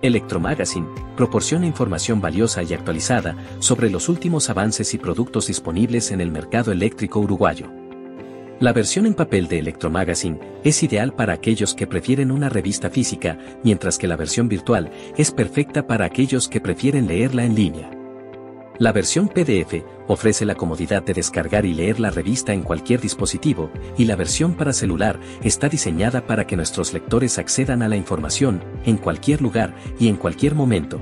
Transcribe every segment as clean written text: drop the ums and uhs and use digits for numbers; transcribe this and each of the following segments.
Electromagazine proporciona información valiosa y actualizada sobre los últimos avances y productos disponibles en el mercado eléctrico uruguayo. La versión en papel de Electromagazine es ideal para aquellos que prefieren una revista física, mientras que la versión virtual es perfecta para aquellos que prefieren leerla en línea. La versión PDF ofrece la comodidad de descargar y leer la revista en cualquier dispositivo, y la versión para celular está diseñada para que nuestros lectores accedan a la información en cualquier lugar y en cualquier momento.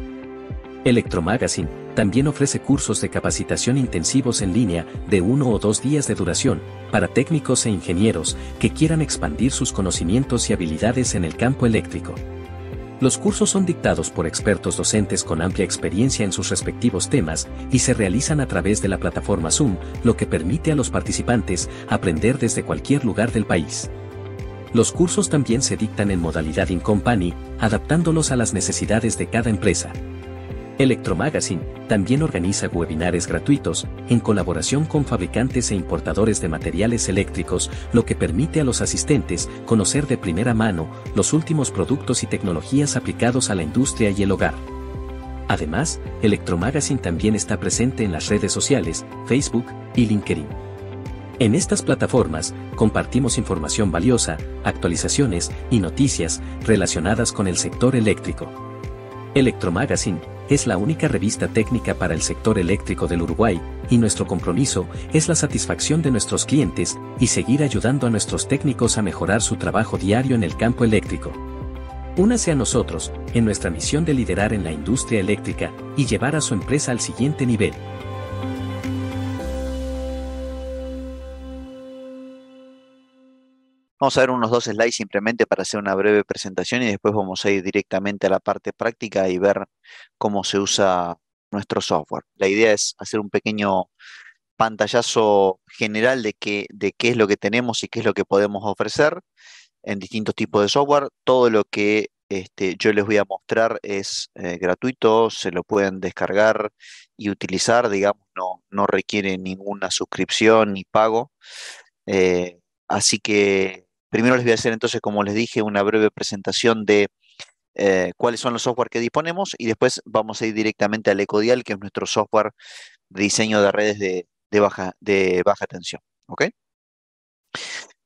Electromagazine también ofrece cursos de capacitación intensivos en línea de 1 o 2 días de duración para técnicos e ingenieros que quieran expandir sus conocimientos y habilidades en el campo eléctrico. Los cursos son dictados por expertos docentes con amplia experiencia en sus respectivos temas y se realizan a través de la plataforma Zoom, lo que permite a los participantes aprender desde cualquier lugar del país. Los cursos también se dictan en modalidad in-company, adaptándolos a las necesidades de cada empresa. Electromagazine también organiza webinares gratuitos, en colaboración con fabricantes e importadores de materiales eléctricos, lo que permite a los asistentes conocer de primera mano los últimos productos y tecnologías aplicados a la industria y el hogar. Además, Electromagazine también está presente en las redes sociales, Facebook y LinkedIn. En estas plataformas, compartimos información valiosa, actualizaciones y noticias relacionadas con el sector eléctrico. Electromagazine es la única revista técnica para el sector eléctrico del Uruguay, y nuestro compromiso es la satisfacción de nuestros clientes y seguir ayudando a nuestros técnicos a mejorar su trabajo diario en el campo eléctrico. Únase a nosotros en nuestra misión de liderar en la industria eléctrica y llevar a su empresa al siguiente nivel. Vamos a ver unos 2 slides simplemente para hacer una breve presentación y después vamos a ir directamente a la parte práctica y ver cómo se usa nuestro software. La idea es hacer un pequeño pantallazo general de qué es lo que tenemos y qué es lo que podemos ofrecer en distintos tipos de software. Todo lo que yo les voy a mostrar es gratuito, se lo pueden descargar y utilizar, digamos, no requiere ninguna suscripción ni pago. Así que primero les voy a hacer entonces, como les dije, una breve presentación de cuáles son los software que disponemos y después vamos a ir directamente al Ecodial, que es nuestro software de diseño de redes de baja tensión. ¿Ok?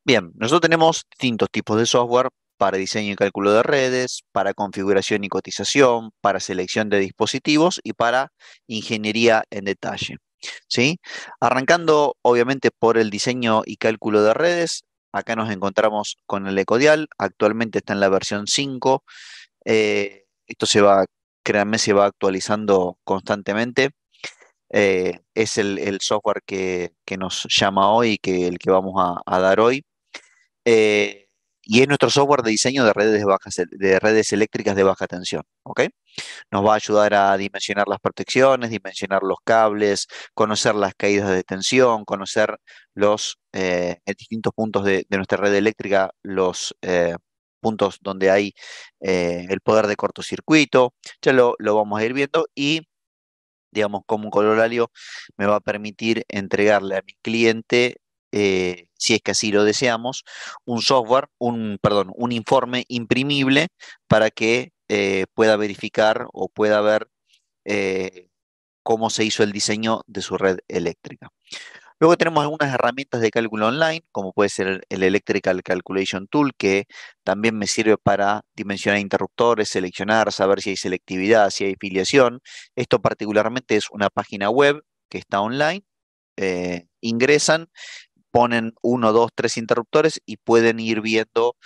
Bien, nosotros tenemos distintos tipos de software para diseño y cálculo de redes, para configuración y cotización, para selección de dispositivos y para ingeniería en detalle. ¿Sí? Arrancando obviamente por el diseño y cálculo de redes, acá nos encontramos con el Ecodial, actualmente está en la versión 5. Esto créanme, se va actualizando constantemente. Es el software que nos llama hoy, el que vamos a dar hoy. eh, y es nuestro software de diseño de de redes eléctricas de baja tensión. ¿Ok? Nos va a ayudar a dimensionar las protecciones, dimensionar los cables, conocer las caídas de tensión, conocer en distintos puntos de nuestra red eléctrica, los puntos donde hay el poder de cortocircuito. Ya lo vamos a ir viendo y, digamos, como un corolario, me va a permitir entregarle a mi cliente, si es que así lo deseamos, perdón, un informe imprimible para que pueda verificar o pueda ver eh, cómo se hizo el diseño de su red eléctrica. Luego tenemos algunas herramientas de cálculo online, como puede ser el Electrical Calculation Tool, que también me sirve para dimensionar interruptores, seleccionar, saber si hay selectividad, si hay filiación. Esto particularmente es una página web que está online. Ingresan, ponen 1, 2, 3 interruptores y pueden ir viendo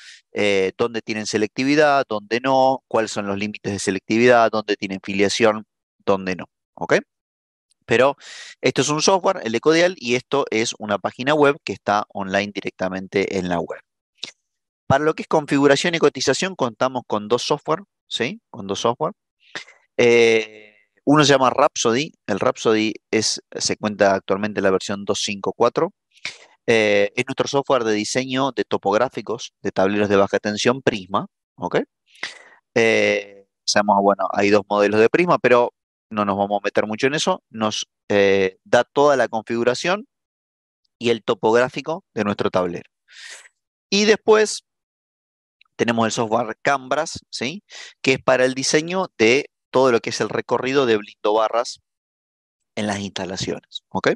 dónde tienen selectividad, dónde no, cuáles son los límites de selectividad, dónde tienen filiación, dónde no. ¿Ok? Pero esto es un software, el Ecodial, y esto es una página web que está online directamente en la web. Para lo que es configuración y cotización, contamos con 2 software, ¿sí? Con 2 software. Uno se llama Rhapsody. El Rhapsody se cuenta actualmente en la versión 2.5.4. Es nuestro software de diseño de topográficos de tableros de baja tensión Prisma. ¿Ok? Sabemos, bueno, hay 2 modelos de Prisma, pero no nos vamos a meter mucho en eso. Nos da toda la configuración y el topográfico de nuestro tablero. Y después tenemos el software Canvas, ¿sí? Que es para el diseño de todo lo que es el recorrido de blindo barras en las instalaciones, ¿ok?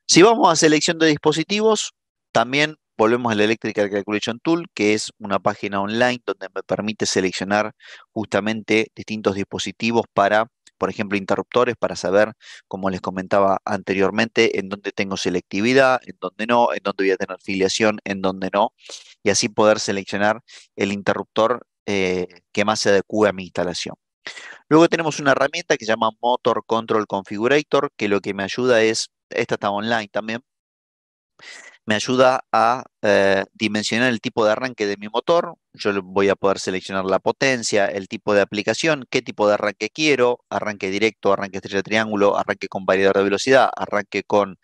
Si vamos a selección de dispositivos, también volvemos al Electrical Calculation Tool, que es una página online donde me permite seleccionar justamente distintos dispositivos para, por ejemplo, interruptores, para saber, como les comentaba anteriormente, en dónde tengo selectividad, en dónde no, en dónde voy a tener filiación, en dónde no, y así poder seleccionar el interruptor que más se adecue a mi instalación. Luego tenemos una herramienta que se llama Motor Control Configurator, que lo que me ayuda es, esta está online también, me ayuda a dimensionar el tipo de arranque de mi motor. Voy a poder seleccionar la potencia, el tipo de aplicación, qué tipo de arranque quiero, arranque directo, arranque estrella triángulo, arranque con variador de velocidad, arranque con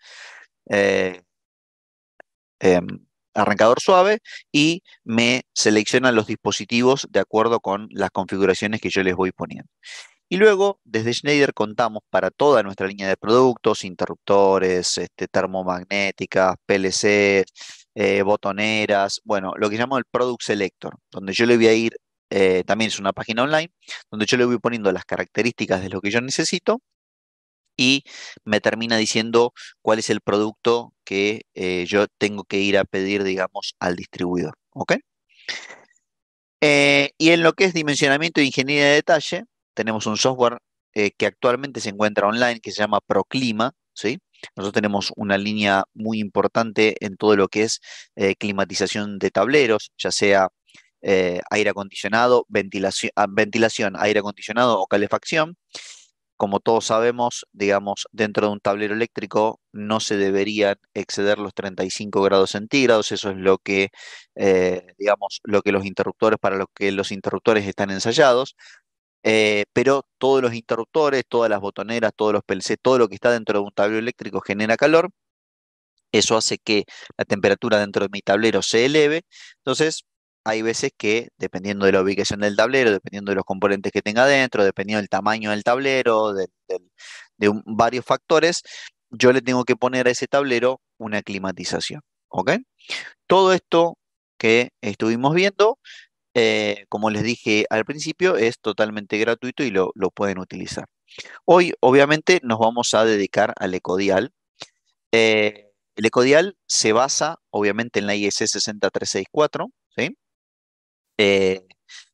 eh, em, arrancador suave y me selecciona los dispositivos de acuerdo con las configuraciones que yo les voy poniendo. Y luego, desde Schneider contamos para toda nuestra línea de productos, interruptores, termomagnéticas, PLC, botoneras, bueno, lo que llamamos el Product Selector, donde yo le voy a ir, también es una página online, donde yo le voy poniendo las características de lo que yo necesito y me termina diciendo cuál es el producto que yo tengo que ir a pedir, digamos, al distribuidor. ¿Ok? Y en lo que es dimensionamiento e ingeniería de detalle, tenemos un software que actualmente se encuentra online que se llama Proclima, ¿sí? Nosotros tenemos una línea muy importante en todo lo que es climatización de tableros, ya sea aire acondicionado, ventilación, aire acondicionado o calefacción. Como todos sabemos, digamos, dentro de un tablero eléctrico no se deberían exceder los 35 grados centígrados. Eso es lo que, digamos, lo que los interruptores, para lo que los interruptores están ensayados. Pero todos los interruptores, todas las botoneras, todos los PLC, todo lo que está dentro de un tablero eléctrico genera calor. Eso hace que la temperatura dentro de mi tablero se eleve. Entonces, hay veces que, dependiendo de la ubicación del tablero, dependiendo de los componentes que tenga dentro, dependiendo del tamaño del tablero, varios factores, yo le tengo que poner a ese tablero una climatización. ¿Ok? Todo esto que estuvimos viendo, como les dije al principio, es totalmente gratuito y lo pueden utilizar. Hoy, obviamente, nos vamos a dedicar al ecodial. El ecodial se basa, obviamente, en la IEC 60364, ¿sí? Eh,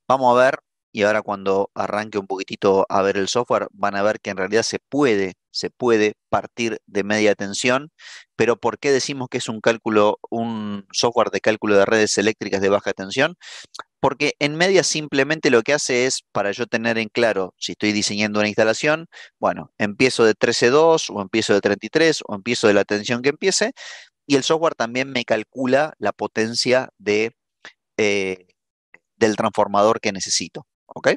Vamos a ver, y ahora cuando arranque un poquitito a ver el software, van a ver que en realidad se puede partir de media tensión, pero ¿por qué decimos que es un software de cálculo de redes eléctricas de baja tensión? Porque en media simplemente lo que hace es, para yo tener en claro si estoy diseñando una instalación, bueno, empiezo de 13,2 o empiezo de 33 o empiezo de la tensión que empiece, y el software también me calcula la potencia eh, del transformador que necesito, ¿ok?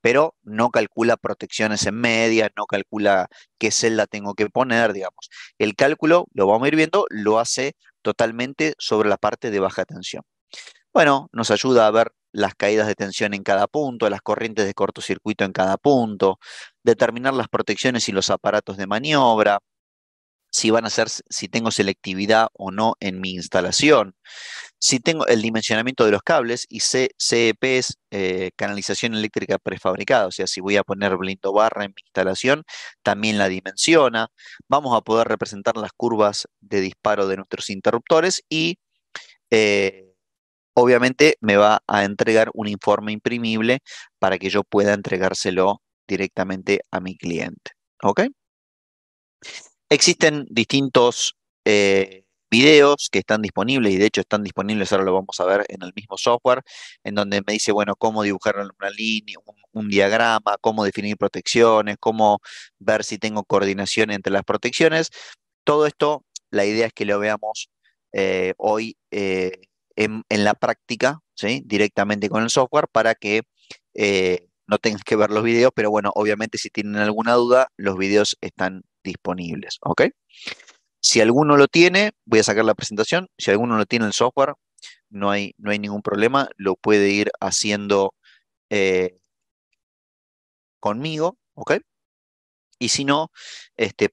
Pero no calcula protecciones en media, no calcula qué celda tengo que poner, digamos. El cálculo, lo vamos a ir viendo, lo hace totalmente sobre la parte de baja tensión. Bueno, nos ayuda a ver las caídas de tensión en cada punto, las corrientes de cortocircuito en cada punto, determinar las protecciones y los aparatos de maniobra, si tengo selectividad o no en mi instalación, si tengo el dimensionamiento de los cables y CEP es canalización eléctrica prefabricada, o sea, si voy a poner blindo barra en mi instalación, también la dimensiona. Vamos a poder representar las curvas de disparo de nuestros interruptores y eh, obviamente me va a entregar un informe imprimible para que yo pueda entregárselo directamente a mi cliente. ¿Ok? Existen distintos videos que están disponibles y de hecho están disponibles, ahora lo vamos a ver en el mismo software, en donde me dice, bueno, cómo dibujar una línea, un diagrama, cómo definir protecciones, cómo ver si tengo coordinación entre las protecciones. Todo esto, la idea es que lo veamos hoy en la práctica, ¿sí? Directamente con el software para que no tengas que ver los videos, pero bueno, obviamente si tienen alguna duda, los videos están disponibles, ¿ok? Si alguno lo tiene, voy a sacar la presentación. Si alguno no tiene el software, no hay ningún problema, lo puede ir haciendo eh, conmigo, ¿ok? Y si no,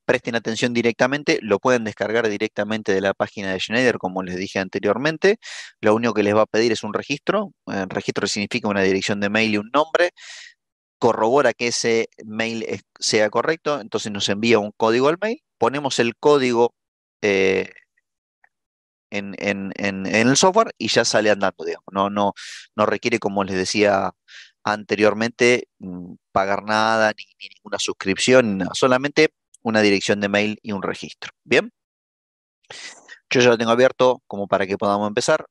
presten atención directamente, lo pueden descargar directamente de la página de Schneider, como les dije anteriormente. Lo único que les va a pedir es un registro. Registro significa una dirección de mail y un nombre. Corrobora que ese mail sea correcto, entonces nos envía un código al mail. Ponemos el código eh, en el software y ya sale andando, digamos. No requiere, como les decía anteriormente, pagar nada, ni ninguna suscripción, ni nada, solamente una dirección de mail y un registro. Bien, yo ya lo tengo abierto como para que podamos empezar.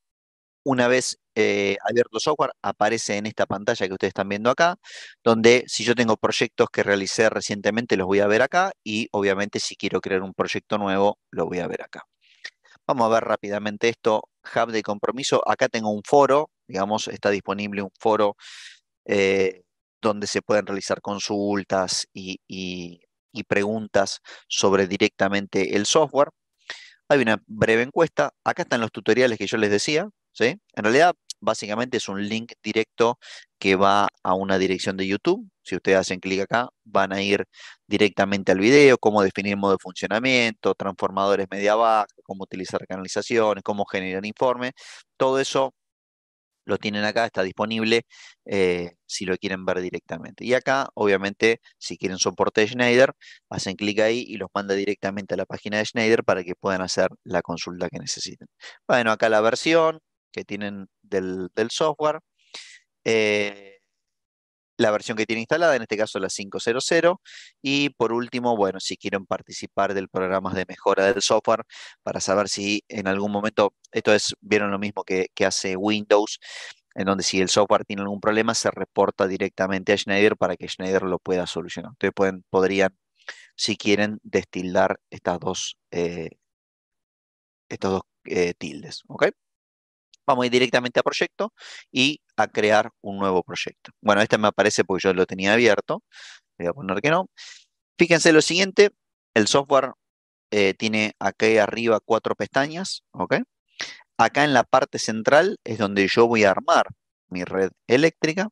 Una vez abierto el software, aparece en esta pantalla que ustedes están viendo acá, donde si yo tengo proyectos que realicé recientemente, los voy a ver acá y obviamente si quiero crear un proyecto nuevo, lo voy a ver acá. Vamos a ver rápidamente esto. Hub de compromiso. Acá tengo un foro, digamos, está disponible un foro eh, donde se pueden realizar consultas y preguntas sobre directamente el software. Hay una breve encuesta. Acá están los tutoriales que yo les decía, ¿sí? En realidad, básicamente es un link directo que va a una dirección de YouTube. Si ustedes hacen clic acá, van a ir directamente al video, cómo definir modo de funcionamiento, transformadores media baja, cómo utilizar canalizaciones, cómo generar informes. Todo eso lo tienen acá, está disponible si lo quieren ver directamente. Y acá, obviamente, si quieren soporte de Schneider, hacen clic ahí y los manda directamente a la página de Schneider para que puedan hacer la consulta que necesiten. Bueno, acá la versión que tienen del software. eh, la versión que tiene instalada, en este caso la 5.0.0. Y por último, bueno, si quieren participar del programa de mejora del software para saber si en algún momento, esto es, vieron lo mismo que hace Windows, en donde si el software tiene algún problema, se reporta directamente a Schneider para que Schneider lo pueda solucionar. Ustedes podrían, si quieren, destildar estas dos tildes, ¿ok? Vamos a ir directamente a proyecto y a crear un nuevo proyecto. Bueno, este me aparece porque yo lo tenía abierto. Le voy a poner que no. Fíjense lo siguiente, el software tiene aquí arriba 4 pestañas, ¿ok? Acá en la parte central es donde yo voy a armar mi red eléctrica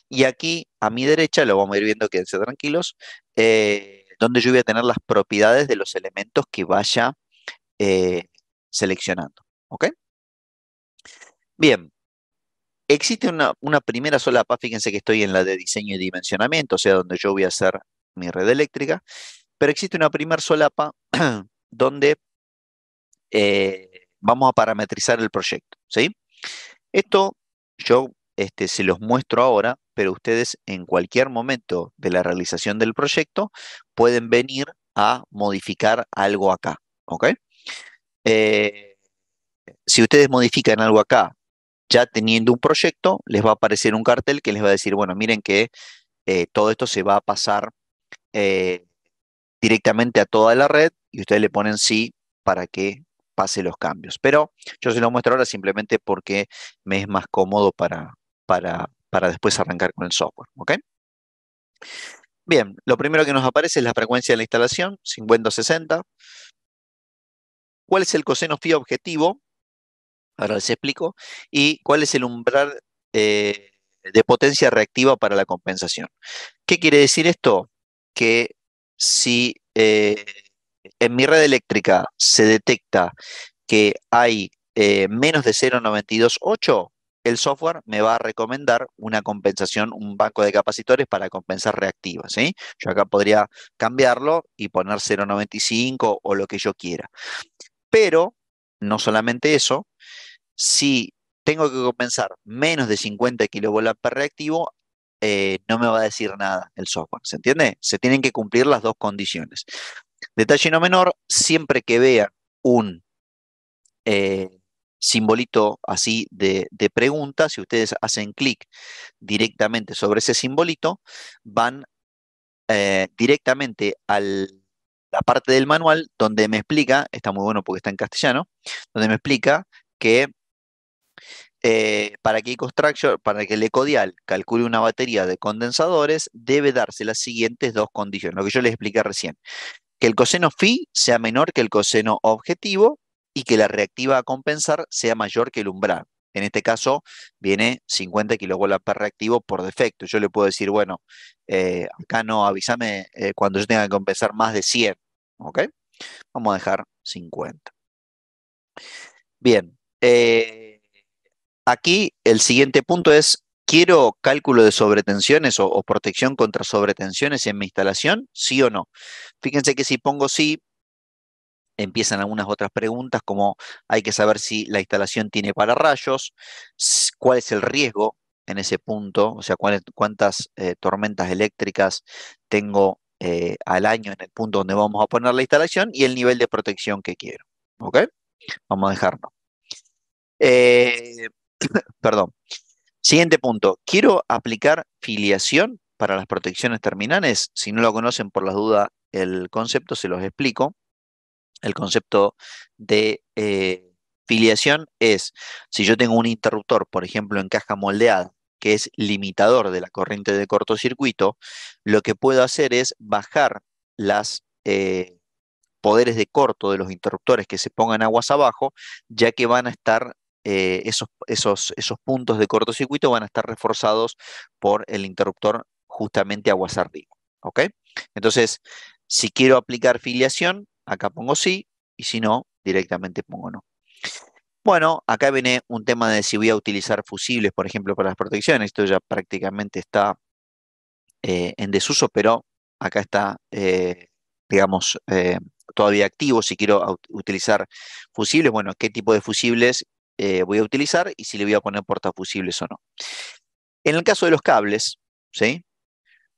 y aquí a mi derecha, lo vamos a ir viendo, quédense tranquilos, donde yo voy a tener las propiedades de los elementos que vaya eh, seleccionando, ¿ok? Bien, existe una primera solapa, fíjense que estoy en la de diseño y dimensionamiento, o sea, donde yo voy a hacer mi red eléctrica, pero existe una primera solapa donde vamos a parametrizar el proyecto, ¿sí? Esto yo se los muestro ahora, pero ustedes en cualquier momento de la realización del proyecto pueden venir a modificar algo acá, ¿ok? Eh, si ustedes modifican algo acá, ya teniendo un proyecto, les va a aparecer un cartel que les va a decir, bueno, miren que todo esto se va a pasar eh, directamente a toda la red y ustedes le ponen sí para que pase los cambios. Pero yo se lo muestro ahora simplemente porque me es más cómodo para después arrancar con el software. ¿Ok? Bien, lo primero que nos aparece es la frecuencia de la instalación, 50-60. ¿Cuál es el coseno phi objetivo? Ahora les explico. ¿Y cuál es el umbral de potencia reactiva para la compensación? ¿Qué quiere decir esto? Que si en mi red eléctrica se detecta que hay menos de 0,928, el software me va a recomendar una compensación, un banco de capacitores para compensar reactiva, ¿sí? Yo acá podría cambiarlo y poner 0,95 o lo que yo quiera. Pero no solamente eso, si tengo que compensar menos de 50 kilovolts per reactivo, no me va a decir nada el software, ¿se entiende? Se tienen que cumplir las dos condiciones. Detalle no menor, siempre que vean un eh, simbolito así de pregunta, si ustedes hacen clic directamente sobre ese simbolito, van directamente a la parte del manual donde me explica, está muy bueno porque está en castellano, donde me explica que para que el ecodial calcule una batería de condensadores, debe darse las siguientes dos condiciones, lo que yo les expliqué recién. Que el coseno phi sea menor que el coseno objetivo y que la reactiva a compensar sea mayor que el umbral. En este caso viene 50 kVA reactivo por defecto. Yo le puedo decir, bueno, acá no, avísame cuando yo tenga que compensar más de 100. ¿Ok? Vamos a dejar 50. Bien. Aquí el siguiente punto es, ¿quiero cálculo de sobretensiones o protección contra sobretensiones en mi instalación? ¿Sí o no? Fíjense que si pongo sí, empiezan algunas otras preguntas, como hay que saber si la instalación tiene pararrayos, cuál es el riesgo en ese punto, o sea, cuántas tormentas eléctricas tengo al año en el punto donde vamos a poner la instalación y el nivel de protección que quiero. ¿Ok? Vamos a dejarlo. Eh, perdón. Siguiente punto. Quiero aplicar filiación para las protecciones terminales. Si no lo conocen por las dudas, el concepto se los explico. El concepto de filiación es, si yo tengo un interruptor, por ejemplo, en caja moldeada, que es limitador de la corriente de cortocircuito, lo que puedo hacer es bajar las poderes de corto de los interruptores que se pongan aguas abajo, ya que van a estar, esos puntos de cortocircuito van a estar reforzados por el interruptor justamente aguas arriba. ¿Ok? Entonces, si quiero aplicar filiación, acá pongo sí, y si no, directamente pongo no. Bueno, acá viene un tema de si voy a utilizar fusibles, por ejemplo, para las protecciones. Esto ya prácticamente está en desuso, pero acá está, digamos, todavía activo. Si quiero utilizar fusibles, bueno, qué tipo de fusibles voy a utilizar y si le voy a poner portafusibles o no. En el caso de los cables, ¿sí?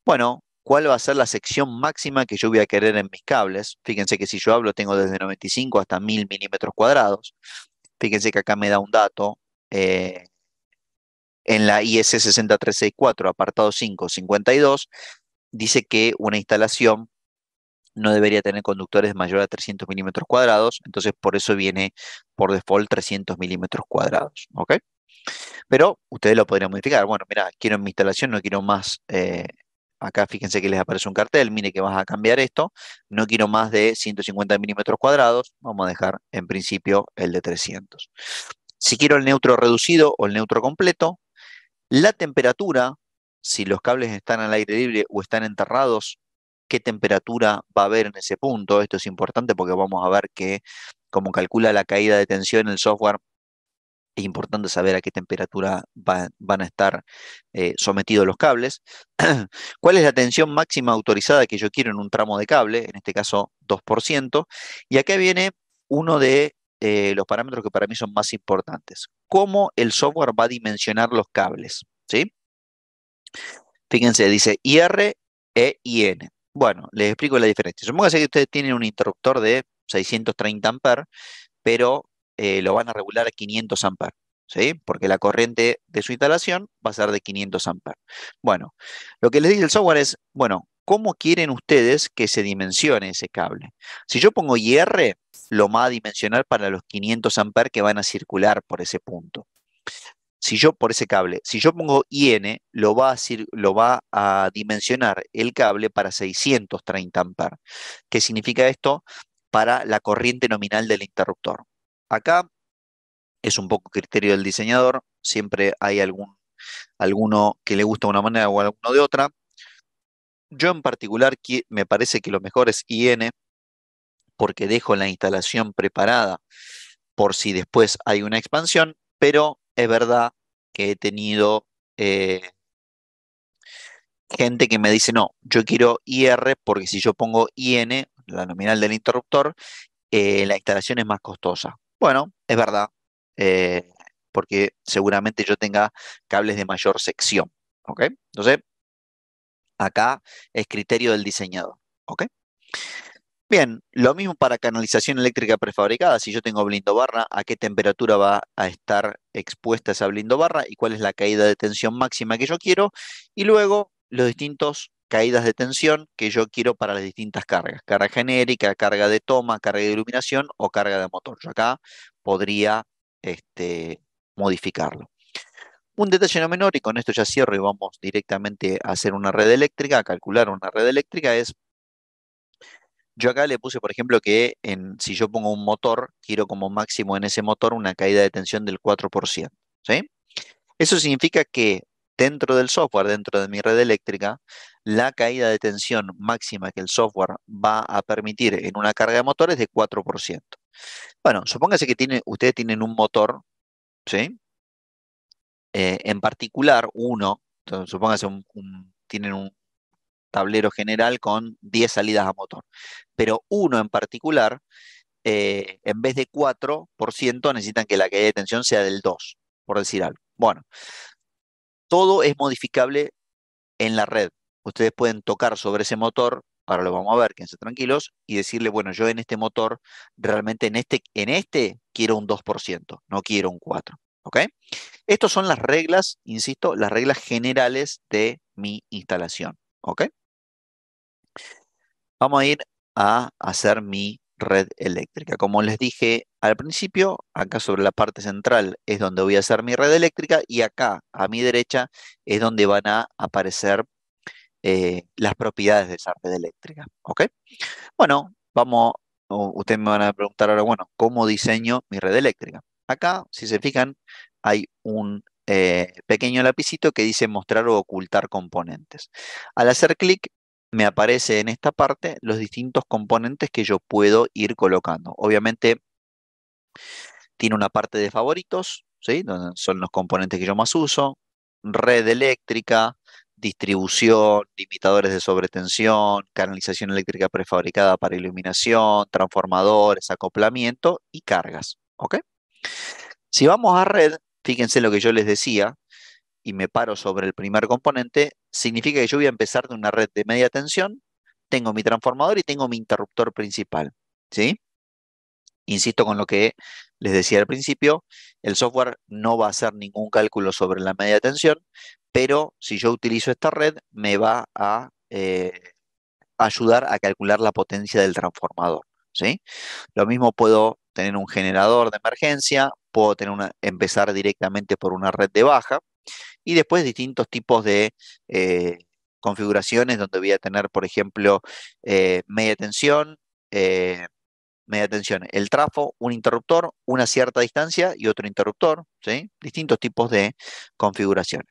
Bueno, ¿cuál va a ser la sección máxima que yo voy a querer en mis cables? Fíjense que si yo hablo tengo desde 95 hasta 1000 milímetros cuadrados. Fíjense que acá me da un dato. En la IS 60364, apartado 5, 52, dice que una instalación no debería tener conductores mayores a 300 milímetros cuadrados, entonces por eso viene por default 300 milímetros cuadrados, ¿ok? Pero ustedes lo podrían modificar. Bueno, mira, quiero en mi instalación, no quiero más, acá fíjense que les aparece un cartel, mire que vas a cambiar esto, no quiero más de 150 milímetros cuadrados, vamos a dejar en principio el de 300. Si quiero el neutro reducido o el neutro completo, la temperatura, si los cables están al aire libre o están enterrados, ¿qué temperatura va a haber en ese punto? Esto es importante porque vamos a ver que como calcula la caída de tensión el software, es importante saber a qué temperatura van a estar sometidos los cables. ¿Cuál es la tensión máxima autorizada que yo quiero en un tramo de cable? En este caso, 2%. Y acá viene uno de los parámetros que para mí son más importantes. ¿Cómo el software va a dimensionar los cables? ¿Sí? Fíjense, dice IR e IN. Bueno, les explico la diferencia. Supóngase que ustedes tienen un interruptor de 630 amperes, pero lo van a regular a 500 amperes, ¿sí? Porque la corriente de su instalación va a ser de 500 amperes. Bueno, lo que les dice el software es, bueno, ¿cómo quieren ustedes que se dimensione ese cable? Si yo pongo IR, lo va a dimensionar para los 500 amperes que van a circular por ese punto. Si yo, por ese cable, si yo pongo IN, lo va a dimensionar el cable para 630 amperes. ¿Qué significa esto? Para la corriente nominal del interruptor. Acá es un poco criterio del diseñador, siempre hay alguno que le gusta de una manera o alguno de otra. Yo en particular me parece que lo mejor es IN porque dejo la instalación preparada por si después hay una expansión, pero es verdad que he tenido eh, gente que me dice, no, yo quiero IR porque si yo pongo IN, la nominal del interruptor, la instalación es más costosa. Bueno, es verdad, eh, porque seguramente yo tenga cables de mayor sección. ¿Ok? Entonces, acá es criterio del diseñador. ¿Ok? Bien, lo mismo para canalización eléctrica prefabricada. Si yo tengo blindo barra, ¿a qué temperatura va a estar expuesta esa blindo barra y cuál es la caída de tensión máxima que yo quiero? Y luego los distintos caídas de tensión que yo quiero para las distintas cargas. Carga genérica, carga de toma, carga de iluminación o carga de motor. Yo acá podría modificarlo. Un detalle no menor, y con esto ya cierro y vamos directamente a hacer una red eléctrica, a calcular una red eléctrica, es yo acá le puse, por ejemplo, que si yo pongo un motor, quiero como máximo en ese motor una caída de tensión del 4%. ¿sí? Eso significa que dentro del software, dentro de mi red eléctrica, la caída de tensión máxima que el software va a permitir en una carga de motor es de 4%. Bueno, supóngase que ustedes tienen un motor, ¿sí? En particular, uno, entonces, supóngase tienen un tablero general con 10 salidas a motor, pero uno en particular, en vez de 4%, necesitan que la caída de tensión sea del 2, por decir algo. Bueno, todo es modificable en la red. Ustedes pueden tocar sobre ese motor, ahora lo vamos a ver, quédense tranquilos, y decirle, bueno, yo en este motor, realmente en este quiero un 2%, no quiero un 4%. ¿Ok? Estas son las reglas, insisto, las reglas generales de mi instalación. ¿Ok? Vamos a ir a hacer mi red eléctrica. Como les dije al principio, acá sobre la parte central es donde voy a hacer mi red eléctrica y acá a mi derecha es donde van a aparecer las propiedades de esa red eléctrica. ¿Ok? Bueno, ustedes me van a preguntar ahora, bueno, ¿cómo diseño mi red eléctrica? Acá, si se fijan, hay un pequeño lapicito que dice mostrar o ocultar componentes. Al hacer clic, me aparece en esta parte los distintos componentes que yo puedo ir colocando. Obviamente, tiene una parte de favoritos, ¿sí? Donde son los componentes que yo más uso, red eléctrica, distribución, limitadores de sobretensión, canalización eléctrica prefabricada para iluminación, transformadores, acoplamiento y cargas. ¿Ok? Si vamos a red, fíjense lo que yo les decía y me paro sobre el primer componente, significa que yo voy a empezar de una red de media tensión, tengo mi transformador y tengo mi interruptor principal. ¿Sí? Insisto con lo que les decía al principio, el software no va a hacer ningún cálculo sobre la media tensión, pero si yo utilizo esta red, me va a ayudar a calcular la potencia del transformador, ¿sí? Lo mismo puedo tener un generador de emergencia, puedo empezar directamente por una red de baja y después distintos tipos de configuraciones donde voy a tener, por ejemplo, media tensión, eh, media tensión, el trafo, un interruptor, una cierta distancia y otro interruptor, ¿sí? Distintos tipos de configuraciones.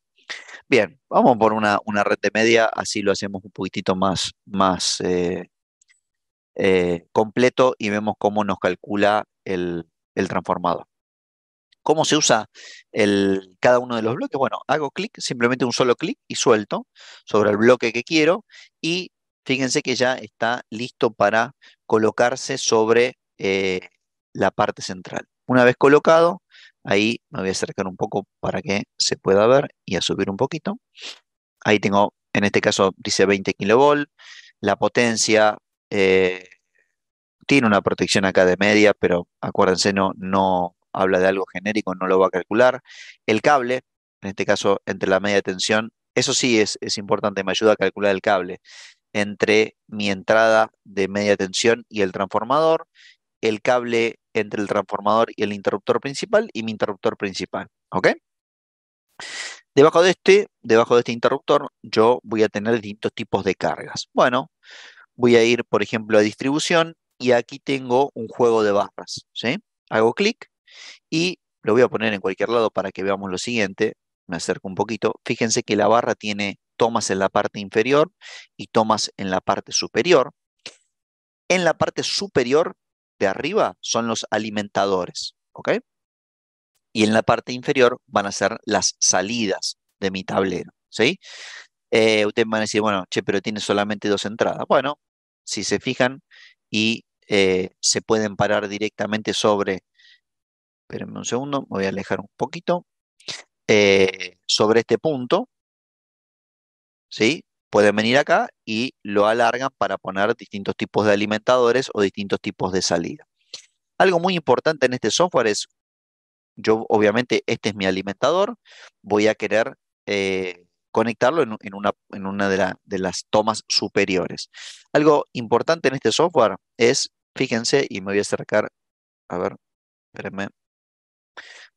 Bien, vamos por una red de media, así lo hacemos un poquitito más completo y vemos cómo nos calcula el transformador. ¿Cómo se usa cada uno de los bloques? Bueno, hago clic, simplemente un solo clic y suelto sobre el bloque que quiero y fíjense que ya está listo para colocarse sobre la parte central. Una vez colocado, ahí me voy a acercar un poco para que se pueda ver y a subir un poquito. Ahí tengo, en este caso dice 20 kilovolt, la potencia tiene una protección acá de media, pero acuérdense, no habla de algo genérico, no lo va a calcular. El cable, en este caso entre la media tensión, eso sí es importante, me ayuda a calcular el cable entre mi entrada de media tensión y el transformador, el cable entre el transformador y el interruptor principal y mi interruptor principal. ¿Ok? Debajo de este interruptor, yo voy a tener distintos tipos de cargas. Bueno, voy a ir, por ejemplo, a distribución y aquí tengo un juego de barras, ¿sí? Hago clic y lo voy a poner en cualquier lado para que veamos lo siguiente. Me acerco un poquito. Fíjense que la barra tiene tomas en la parte inferior y tomas en la parte superior. En la parte superior de arriba son los alimentadores, ¿ok? Y en la parte inferior van a ser las salidas de mi tablero, ¿sí? Ustedes van a decir, bueno, che, pero tiene solamente dos entradas. Bueno, si se fijan y se pueden parar directamente sobre, espérenme un segundo, me voy a alejar un poquito, sobre este punto, ¿sí? Pueden venir acá y lo alargan para poner distintos tipos de alimentadores o distintos tipos de salida. Algo muy importante en este software es, yo obviamente este es mi alimentador, voy a querer conectarlo en una de las tomas superiores. Algo importante en este software es, fíjense, y me voy a acercar, a ver, espérenme.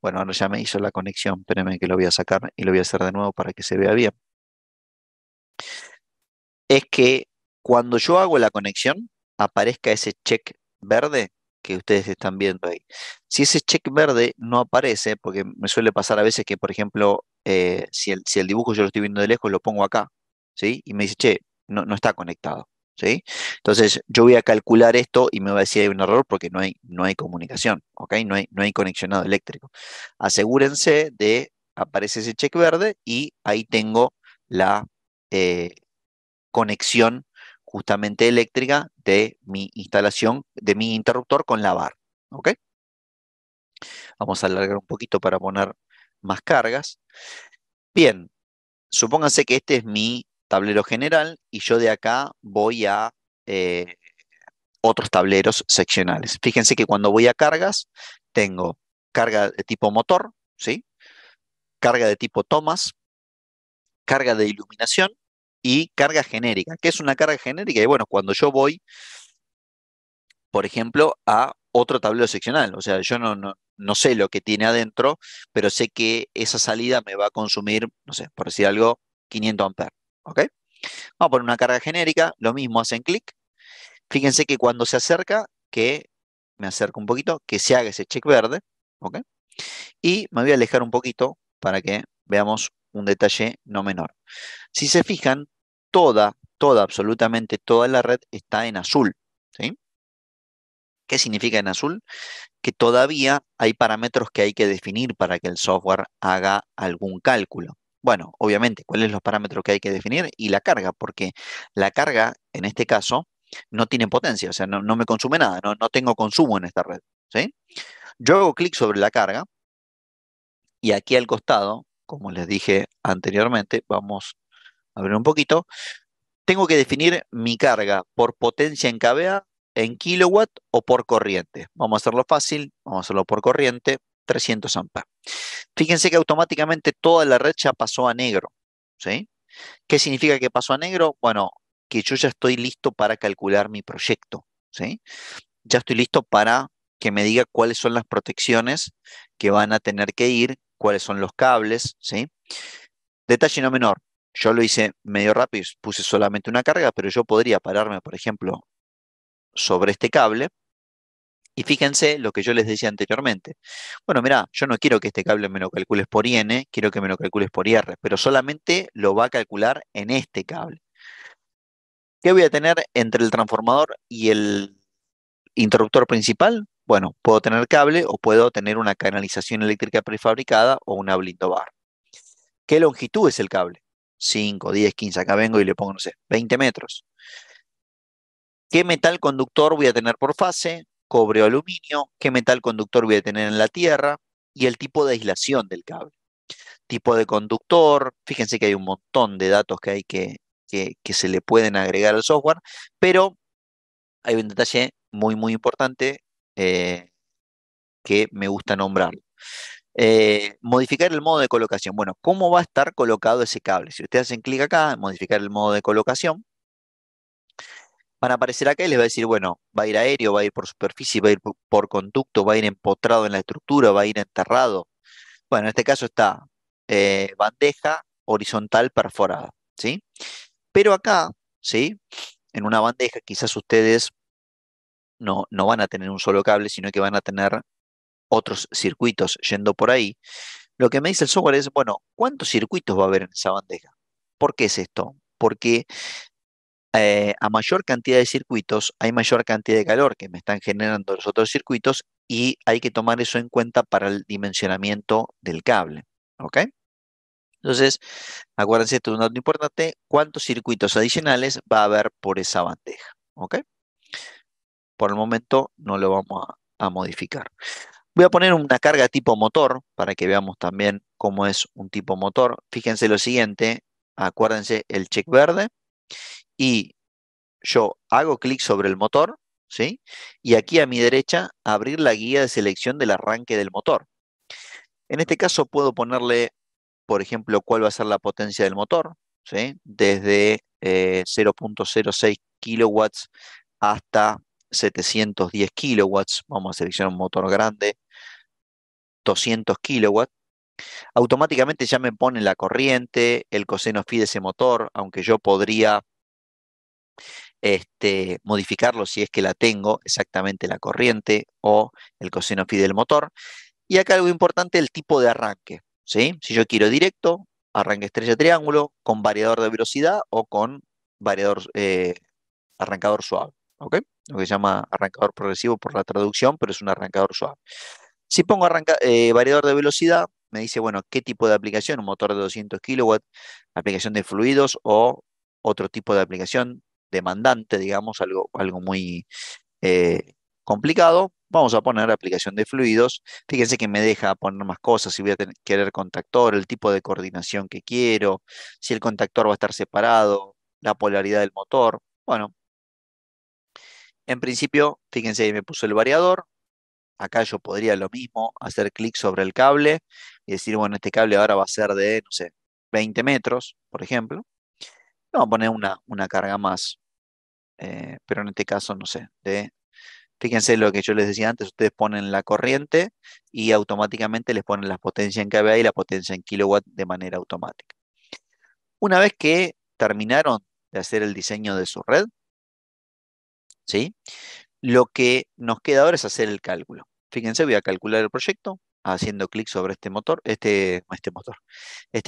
Bueno, ahora ya me hizo la conexión, espérenme que lo voy a sacar y lo voy a hacer de nuevo para que se vea bien. Es que cuando yo hago la conexión, aparezca ese check verde, que ustedes están viendo ahí. Si ese check verde no aparece, porque me suele pasar a veces que, por ejemplo, si el dibujo yo lo estoy viendo de lejos, lo pongo acá, ¿sí? Y me dice, che, no está conectado, ¿sí? Entonces yo voy a calcular esto y me va a decir hay un error porque no hay comunicación, ¿ok? No hay conexionado eléctrico. Asegúrense de, aparece ese check verde y ahí tengo la eh, conexión justamente eléctrica de mi instalación, de mi interruptor con la barra. ¿Ok? Vamos a alargar un poquito para poner más cargas. Bien, supónganse que este es mi tablero general y yo de acá voy a eh, otros tableros seccionales. Fíjense que cuando voy a cargas, tengo carga de tipo motor, ¿sí? Carga de tipo tomas, carga de iluminación y carga genérica. ¿Qué es una carga genérica? Y bueno, cuando yo voy, por ejemplo, a otro tablero seccional. O sea, yo no sé lo que tiene adentro, pero sé que esa salida me va a consumir, no sé, por decir algo, 500 amperes. ¿Ok? Vamos a poner una carga genérica, lo mismo hacen clic. Fíjense que cuando se acerca, que me acerco un poquito, que se haga ese check verde. ¿Ok? Y me voy a alejar un poquito para que veamos un detalle no menor. Si se fijan, absolutamente toda la red está en azul. ¿Sí? ¿Qué significa en azul? Que todavía hay parámetros que hay que definir para que el software haga algún cálculo. Bueno, obviamente, ¿cuáles son los parámetros que hay que definir? Y la carga, porque la carga, en este caso, no tiene potencia, o sea, no me consume nada, no tengo consumo en esta red. ¿Sí? Yo hago clic sobre la carga y aquí al costado, como les dije anteriormente, vamos a ver un poquito, tengo que definir mi carga por potencia en kVA, en kilowatt o por corriente. Vamos a hacerlo fácil, vamos a hacerlo por corriente, 300 amperes. Fíjense que automáticamente toda la red ya pasó a negro, ¿sí? ¿Qué significa que pasó a negro? Bueno, que yo ya estoy listo para calcular mi proyecto, ¿sí? Ya estoy listo para que me diga cuáles son las protecciones que van a tener que ir, cuáles son los cables, ¿sí? Detalle no menor, yo lo hice medio rápido, puse solamente una carga, pero yo podría pararme, por ejemplo, sobre este cable. Y fíjense lo que yo les decía anteriormente. Bueno, mira, yo no quiero que este cable me lo calcules por IN, quiero que me lo calcules por IR, pero solamente lo va a calcular en este cable. ¿Qué voy a tener entre el transformador y el interruptor principal? Bueno, puedo tener cable o puedo tener una canalización eléctrica prefabricada o una blindo bar. ¿Qué longitud es el cable? 5, 10, 15. Acá vengo y le pongo, no sé, 20 metros. ¿Qué metal conductor voy a tener por fase? Cobre o aluminio. ¿Qué metal conductor voy a tener en la tierra? Y el tipo de aislación del cable. Tipo de conductor. Fíjense que hay un montón de datos que hay que se le pueden agregar al software, pero hay un detalle muy, muy importante que me gusta nombrar. Modificar el modo de colocación. Bueno, ¿cómo va a estar colocado ese cable? Si ustedes hacen clic acá, modificar el modo de colocación, van a aparecer acá y les va a decir, bueno, va a ir aéreo, va a ir por superficie, va a ir por conducto, va a ir empotrado en la estructura, va a ir enterrado. Bueno, en este caso está bandeja horizontal perforada, ¿sí? Pero acá, ¿sí? En una bandeja quizás ustedes no van a tener un solo cable, sino que van a tener otros circuitos yendo por ahí. Lo que me dice el software es, bueno, ¿cuántos circuitos va a haber en esa bandeja? ¿Por qué es esto? Porque a mayor cantidad de circuitos, hay mayor cantidad de calor que me están generando los otros circuitos y hay que tomar eso en cuenta para el dimensionamiento del cable. ¿Ok? Entonces, acuérdense, esto es un dato importante, cuántos circuitos adicionales va a haber por esa bandeja. ¿Ok? Por el momento no lo vamos a modificar. Voy a poner una carga tipo motor para que veamos también cómo es un tipo motor. Fíjense lo siguiente, acuérdense el check verde y yo hago clic sobre el motor, ¿sí? Y aquí a mi derecha, abrir la guía de selección del arranque del motor. En este caso puedo ponerle, por ejemplo, cuál va a ser la potencia del motor, ¿sí? Desde 0,06 kilowatts hasta 710 kilowatts. Vamos a seleccionar un motor grande, 200 kilowatts. Automáticamente ya me pone la corriente, el coseno phi de ese motor, aunque yo podría modificarlo si es que la tengo, exactamente la corriente o el coseno phi del motor. Y acá algo importante, el tipo de arranque, ¿sí? Si yo quiero directo, arranque estrella triángulo, con variador de velocidad o con variador, arrancador suave, ¿ok? Lo que se llama arrancador progresivo por la traducción, pero es un arrancador suave. Si pongo variador de velocidad, me dice, bueno, ¿qué tipo de aplicación? Un motor de 200 kilowatts, aplicación de fluidos o otro tipo de aplicación demandante, digamos, algo muy complicado. Vamos a poner aplicación de fluidos. Fíjense que me deja poner más cosas, si voy a querer contactor, el tipo de coordinación que quiero, si el contactor va a estar separado, la polaridad del motor. Bueno, en principio, fíjense, ahí me puso el variador. Acá yo podría lo mismo, hacer clic sobre el cable y decir, bueno, este cable ahora va a ser de, no sé, 20 metros, por ejemplo. Vamos a poner una carga más, pero en este caso, no sé, fíjense lo que yo les decía antes, ustedes ponen la corriente y automáticamente les ponen la potencia en kVA y la potencia en kilowatt de manera automática. Una vez que terminaron de hacer el diseño de su red, ¿sí? Lo que nos queda ahora es hacer el cálculo. Fíjense, voy a calcular el proyecto haciendo clic sobre este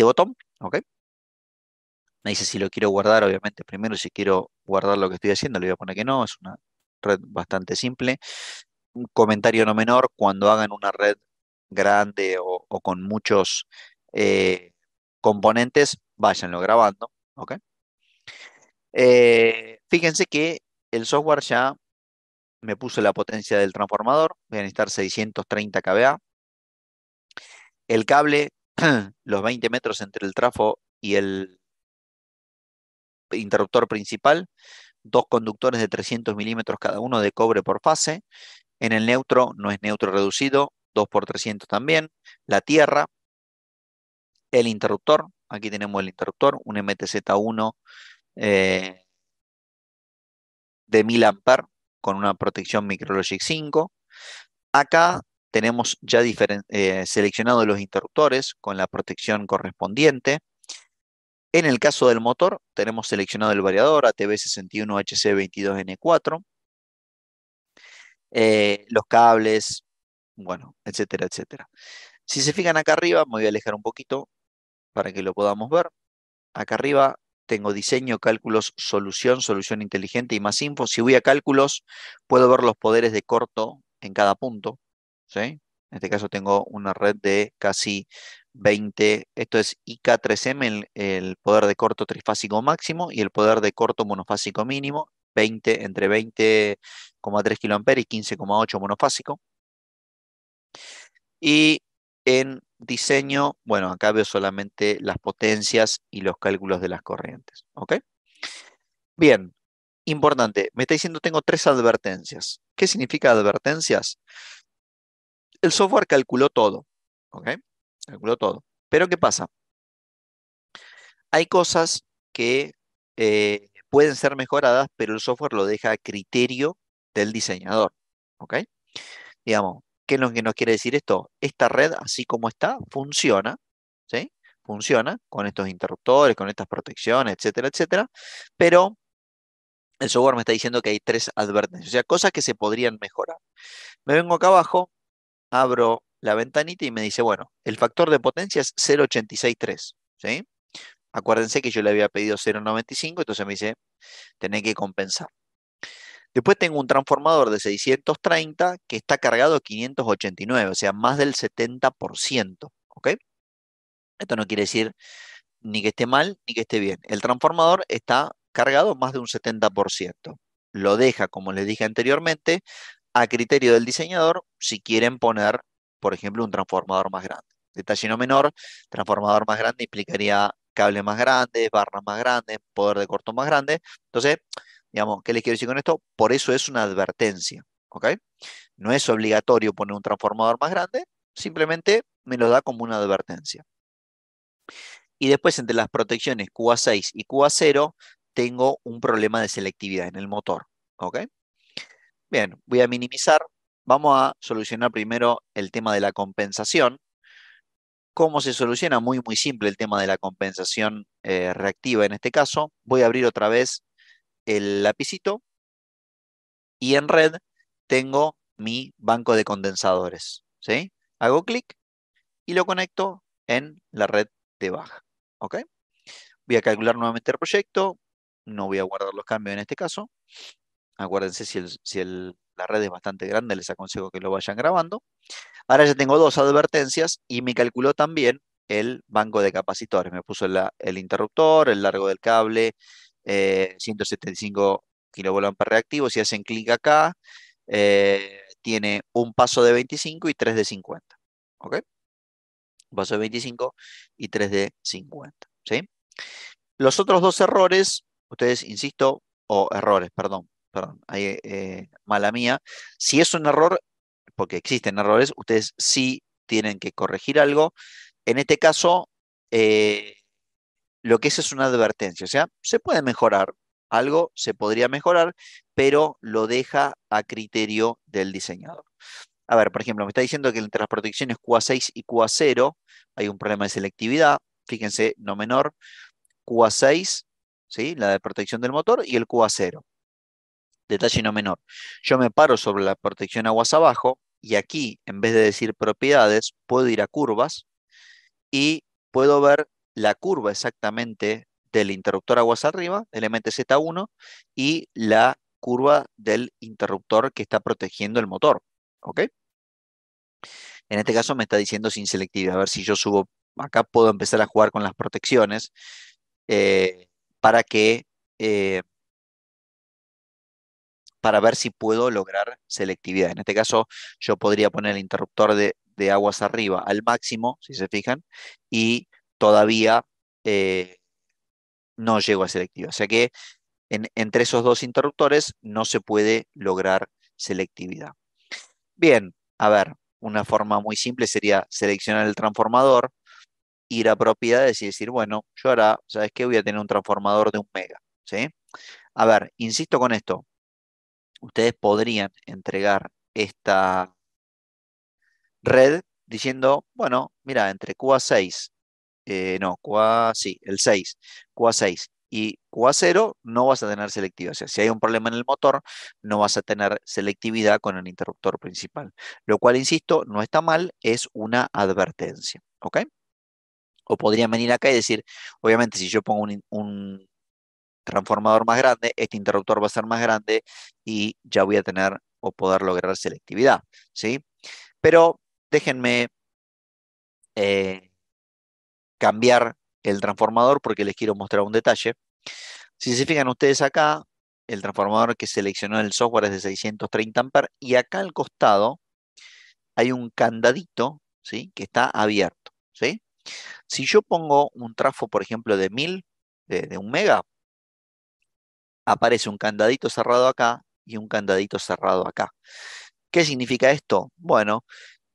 botón, ¿ok? Me dice si lo quiero guardar, obviamente. Primero, si quiero guardar lo que estoy haciendo, le voy a poner que no, es una red bastante simple. Un comentario no menor, cuando hagan una red grande o con muchos componentes, váyanlo grabando, ¿ok? Fíjense que el software ya me puso la potencia del transformador, voy a necesitar 630 kVA. El cable, los 20 metros entre el trafo y el interruptor principal, dos conductores de 300 milímetros cada uno de cobre por fase. En el neutro no es neutro reducido, 2 por 300 también. La tierra, el interruptor, aquí tenemos el interruptor, un MTZ1 eh, de 1000 amperes con una protección Micrologic 5. Acá tenemos ya seleccionados los interruptores con la protección correspondiente. En el caso del motor, tenemos seleccionado el variador ATB61HC22N4, los cables, bueno, etcétera, etcétera. Si se fijan acá arriba, me voy a alejar un poquito para que lo podamos ver. Acá arriba tengo diseño, cálculos, solución inteligente y más info. Si voy a cálculos, puedo ver los poderes de corto en cada punto, ¿sí? En este caso tengo una red de casi 20, esto es IK3M, el poder de corto trifásico máximo y el poder de corto monofásico mínimo, 20, entre 20,3 kA y 15,8 monofásico. Y en diseño, bueno, acá veo solamente las potencias y los cálculos de las corrientes, ¿ok? Bien, importante, me está diciendo tengo tres advertencias. ¿Qué significa advertencias? El software calculó todo, ¿ok? Calculó todo. Pero ¿qué pasa? Hay cosas que pueden ser mejoradas, pero el software lo deja a criterio del diseñador, ¿ok? Digamos, ¿qué es lo que nos quiere decir esto? Esta red, así como está, funciona, ¿sí? Funciona con estos interruptores, con estas protecciones, etcétera, etcétera, pero el software me está diciendo que hay tres advertencias, o sea, cosas que se podrían mejorar. Me vengo acá abajo, abro la ventanita y me dice, bueno, el factor de potencia es 0,863, ¿sí? Acuérdense que yo le había pedido 0,95, entonces me dice, tenés que compensar. Después tengo un transformador de 630 que está cargado a 589, o sea, más del 70%, ¿ok? Esto no quiere decir ni que esté mal ni que esté bien. El transformador está cargado más de un 70%. Lo deja, como les dije anteriormente, a criterio del diseñador si quieren poner, por ejemplo, un transformador más grande. Detalle no menor, transformador más grande implicaría cables más grandes, barras más grandes, poder de corto más grande. Entonces, digamos, ¿qué les quiero decir con esto? Por eso es una advertencia, ¿ok? No es obligatorio poner un transformador más grande, simplemente me lo da como una advertencia. Y después entre las protecciones QA6 y QA0 tengo un problema de selectividad en el motor, ¿ok? Bien, voy a minimizar. Vamos a solucionar primero el tema de la compensación. ¿Cómo se soluciona? Muy, muy simple el tema de la compensación reactiva en este caso. Voy a abrir otra vez el lapicito y en red tengo mi banco de condensadores, ¿sí? Hago clic y lo conecto en la red de baja, ¿ok? Voy a calcular nuevamente el proyecto, no voy a guardar los cambios en este caso. Acuérdense, la red es bastante grande, les aconsejo que lo vayan grabando. Ahora ya tengo dos advertencias y me calculó también el banco de capacitores. Me puso el interruptor, el largo del cable, 175 kilovoltios reactivos. Si hacen clic acá, tiene un paso de 25 y tres de 50. ¿Ok? Un paso de 25 y tres de 50. ¿Sí? Los otros dos errores, ustedes, insisto, o errores, perdón, ahí, mala mía. Si es un error, porque existen errores, ustedes sí tienen que corregir algo. En este caso, lo que es una advertencia, o sea, se puede mejorar, algo se podría mejorar, pero lo deja a criterio del diseñador. A ver, por ejemplo, me está diciendo que entre las protecciones QA6 y QA0 hay un problema de selectividad, fíjense, no menor, QA6, ¿sí? La de protección del motor, y el QA0. Detalle no menor. Yo me paro sobre la protección aguas abajo y aquí, en vez de decir propiedades, puedo ir a curvas y puedo ver la curva exactamente del interruptor aguas arriba, del MTZ1, y la curva del interruptor que está protegiendo el motor. ¿Ok? En este caso me está diciendo sin selectividad. A ver si yo subo, acá puedo empezar a jugar con las protecciones para que eh, para ver si puedo lograr selectividad. En este caso, yo podría poner el interruptor de aguas arriba al máximo, si se fijan, y todavía no llego a selectividad. O sea que entre esos dos interruptores no se puede lograr selectividad. Bien, a ver, una forma muy simple sería seleccionar el transformador, ir a propiedades y decir, bueno, yo ahora, ¿sabes qué? Voy a tener un transformador de 1 mega, ¿sí? A ver, insisto con esto, ustedes podrían entregar esta red diciendo, bueno, mira, entre QA6, no, sí, el 6, QA6 y QA0 no vas a tener selectividad. O sea, si hay un problema en el motor, no vas a tener selectividad con el interruptor principal. Lo cual, insisto, no está mal, es una advertencia. ¿Ok? O podrían venir acá y decir, obviamente, si yo pongo un transformador más grande, este interruptor va a ser más grande y ya voy a tener o poder lograr selectividad. ¿Sí? Pero déjenme eh, cambiar el transformador porque les quiero mostrar un detalle. Si se fijan ustedes acá, el transformador que seleccionó el software es de 630 amperes y acá al costado hay un candadito, ¿sí? Que está abierto, ¿sí? Si yo pongo un trafo, por ejemplo, de 1000, de 1 mega, aparece un candadito cerrado acá y un candadito cerrado acá. ¿Qué significa esto? Bueno,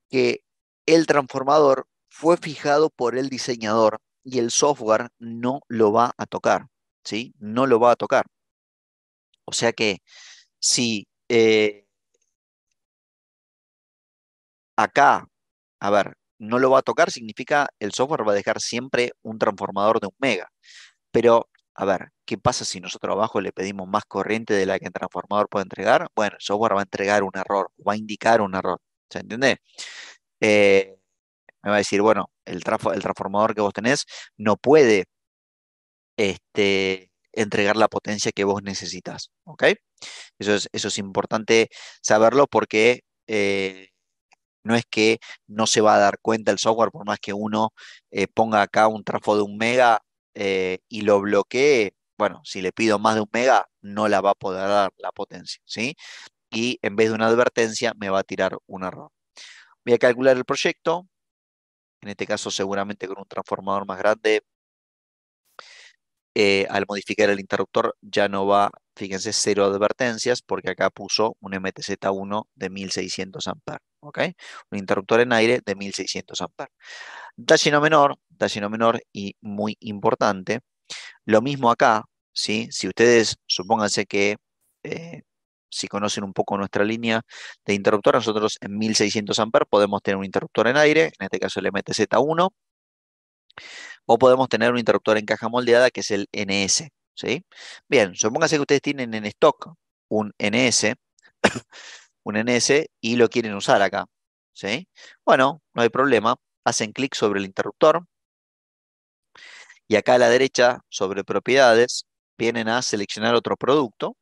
que el transformador fue fijado por el diseñador y el software no lo va a tocar, ¿sí? No lo va a tocar. O sea que si acá, a ver, no lo va a tocar, significa el software va a dejar siempre un transformador de 1 mega. Pero, a ver, ¿qué pasa si nosotros abajo le pedimos más corriente de la que el transformador puede entregar? Bueno, el software va a entregar un error, va a indicar un error. ¿Se entiende? Eh, Me va a decir, bueno, el transformador que vos tenés no puede entregar la potencia que vos necesitas. ¿Ok? Eso es importante saberlo porque no es que no se va a dar cuenta el software por más que uno ponga acá un trafo de 1 mega y lo bloquee. Bueno, si le pido más de 1 mega, no la va a poder dar la potencia, ¿sí? Y en vez de una advertencia, me va a tirar un error. Voy a calcular el proyecto. En este caso, seguramente con un transformador más grande, al modificar el interruptor ya no va, fíjense, cero advertencias porque acá puso un MTZ1 de 1600 amperes, ¿ok? Un interruptor en aire de 1600 amperes. Detalle no menor y muy importante, lo mismo acá, ¿sí? Si ustedes, supónganse que, eh, si conocen un poco nuestra línea de interruptor, nosotros en 1600 amperes podemos tener un interruptor en aire, en este caso el MTZ1, o podemos tener un interruptor en caja moldeada que es el NS, ¿sí? Bien, supóngase que ustedes tienen en stock un NS, un NS y lo quieren usar acá, ¿sí? Bueno, no hay problema. Hacen clic sobre el interruptor y acá a la derecha, sobre propiedades, vienen a seleccionar otro producto,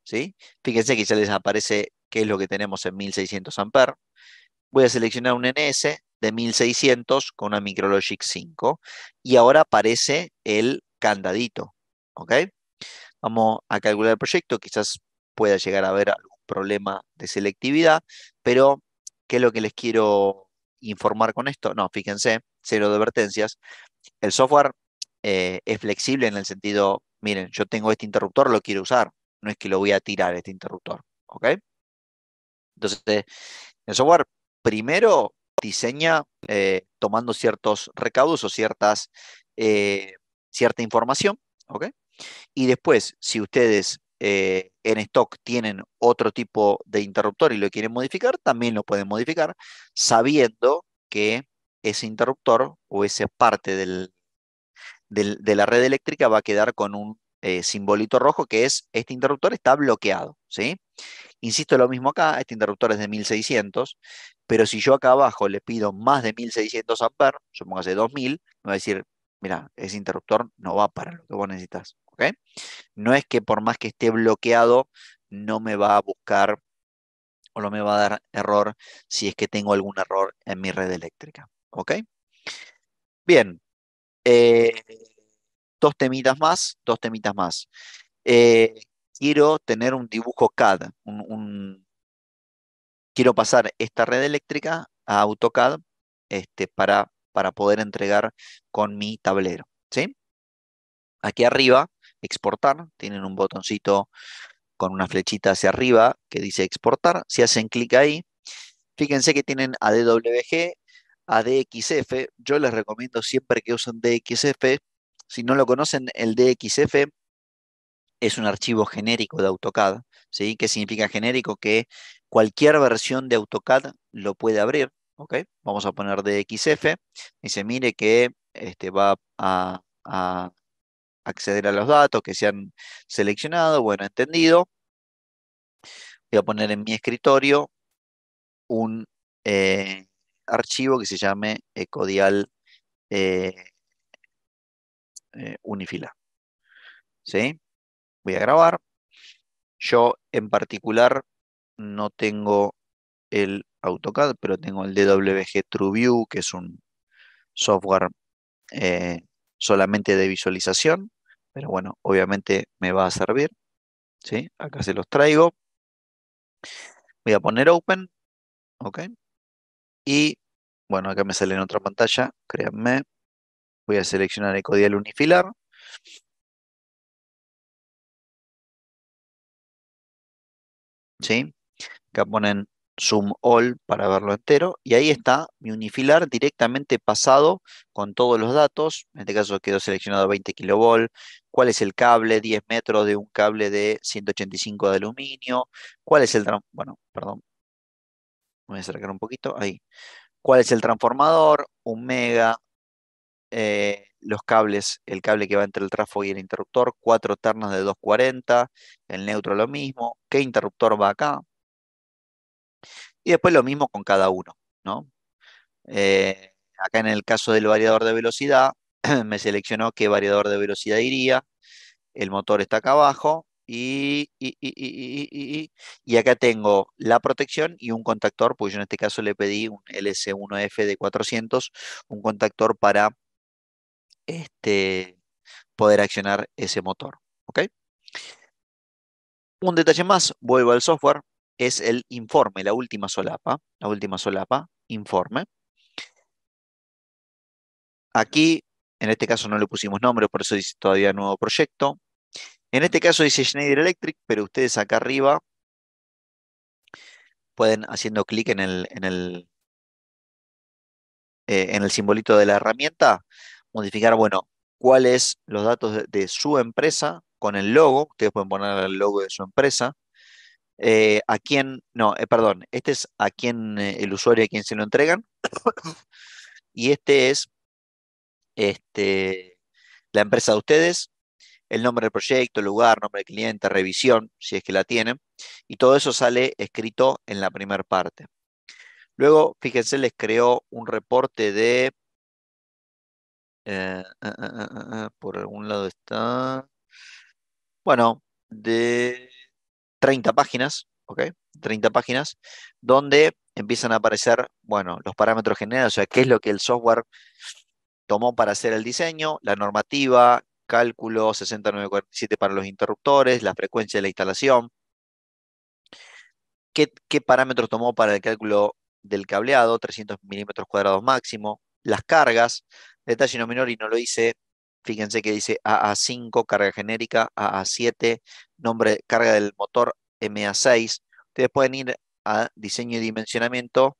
¿sí? Fíjense que ya les aparece qué es lo que tenemos en 1600 amperes. Voy a seleccionar un NS de 1600 con una Micrologic 5 y ahora aparece el candadito, ¿ok? Vamos a calcular el proyecto, quizás pueda llegar a haber algún problema de selectividad, pero ¿qué es lo que les quiero informar con esto? No, fíjense, cero advertencias. El software es flexible en el sentido, miren, yo tengo este interruptor, lo quiero usar, no es que lo voy a tirar este interruptor, ¿ok? Entonces, el software primero diseña tomando ciertos recaudos o eh, cierta información, ¿ok? Y después, si ustedes en stock tienen otro tipo de interruptor y lo quieren modificar, también lo pueden modificar, sabiendo que ese interruptor o esa parte de la red eléctrica va a quedar con un simbolito rojo que es, este interruptor está bloqueado, ¿sí? Insisto lo mismo acá, este interruptor es de 1600, pero si yo acá abajo le pido más de 1600 amperes, supongase 2000, me va a decir, mira, ese interruptor no va para lo que vos necesitas, ¿ok? No es que por más que esté bloqueado, no me va a buscar o no me va a dar error si es que tengo algún error en mi red eléctrica, ¿ok? Bien, eh, dos temitas más, dos temitas más. Eh, quiero tener un dibujo CAD, quiero pasar esta red eléctrica a AutoCAD para poder entregar con mi tablero, ¿sí? Aquí arriba, exportar, tienen un botoncito con una flechita hacia arriba que dice exportar. Si hacen clic ahí, fíjense que tienen ADWG, ADXF. Yo les recomiendo siempre que usen DXF. Si no lo conocen, el DXF es un archivo genérico de AutoCAD, ¿sí? ¿Qué significa genérico? Que cualquier versión de AutoCAD lo puede abrir, ¿ok? Vamos a poner DXF. Dice, mire que va a acceder a los datos que se han seleccionado. Bueno, entendido. Voy a poner en mi escritorio un archivo que se llame Ecodial eh, Unifila, ¿sí? Voy a grabar. Yo en particular no tengo el AutoCAD, pero tengo el DWG TrueView, que es un software eh, solamente de visualización, pero bueno, obviamente me va a servir, ¿sí? Acá se los traigo. Voy a poner Open, ¿ok? Y bueno, acá me sale en otra pantalla, créanme. Voy a seleccionar Ecodial Unifilar, ¿sí? Acá ponen Zoom All para verlo entero. Y ahí está mi unifilar directamente pasado con todos los datos. En este caso quedó seleccionado 20 kilovolt. ¿Cuál es el cable? 10 metros de un cable de 185 de aluminio. ¿Cuál es bueno, perdón, voy a acercar un poquito. Ahí. ¿Cuál es el transformador? 1 mega. Los cables, el cable que va entre el trafo y el interruptor, 4 ternas de 240. El neutro lo mismo. ¿Qué interruptor va acá? Y después lo mismo con cada uno, ¿no? Acá en el caso del variador de velocidad, me seleccionó qué variador de velocidad iría. El motor está acá abajo. Y acá tengo la protección y un contactor, pues yo en este caso le pedí un LS1F de 400, un contactor para este, poder accionar ese motor. ¿Ok? Un detalle más, vuelvo al software, es el informe, la última solapa, informe. Aquí, en este caso no le pusimos nombre, por eso dice todavía nuevo proyecto. En este caso dice Schneider Electric, pero ustedes acá arriba pueden, haciendo clic en el simbolito de la herramienta, modificar, bueno, cuáles los datos de su empresa con el logo. Ustedes pueden poner el logo de su empresa. A quién, no, perdón, este es a quién, el usuario a quien se lo entregan. Y este es este, la empresa de ustedes. el nombre del proyecto, el lugar, nombre del cliente, revisión, si es que la tienen, y todo eso sale escrito en la primera parte. Luego, fíjense, les creó un reporte de, por algún lado está, bueno, de 30 páginas, ¿ok? 30 páginas, donde empiezan a aparecer, bueno, los parámetros generales, o sea, qué es lo que el software tomó para hacer el diseño, la normativa, cálculo 60947 para los interruptores, la frecuencia de la instalación, qué parámetros tomó para el cálculo del cableado, 300 milímetros cuadrados máximo, las cargas, detalle no menor y no lo hice, fíjense que dice AA5, carga genérica, AA7, nombre, carga del motor MA6. Ustedes pueden ir a diseño y dimensionamiento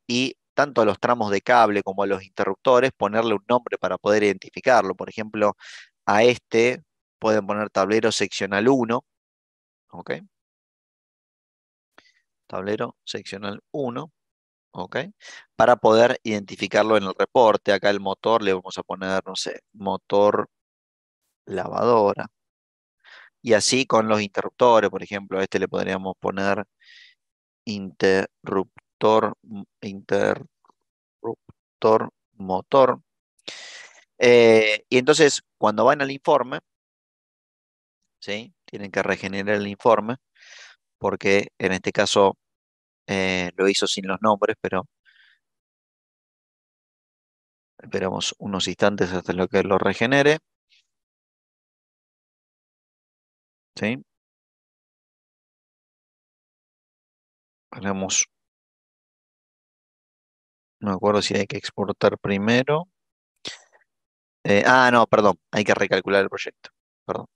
y tanto a los tramos de cable como a los interruptores ponerle un nombre para poder identificarlo. Por ejemplo, a este pueden poner tablero seccional 1, ¿ok? Tablero seccional 1, ¿ok? Para poder identificarlo en el reporte. Acá el motor le vamos a poner, no sé, motor lavadora. Y así con los interruptores, por ejemplo, a este le podríamos poner interruptor, interruptor motor. Y entonces, cuando van al informe, ¿sí? Tienen que regenerar el informe, porque en este caso lo hizo sin los nombres, pero esperamos unos instantes hasta lo que lo regenere, ¿sí? Ponemos, no me acuerdo si hay que exportar primero. No, perdón, hay que recalcular el proyecto. Perdón.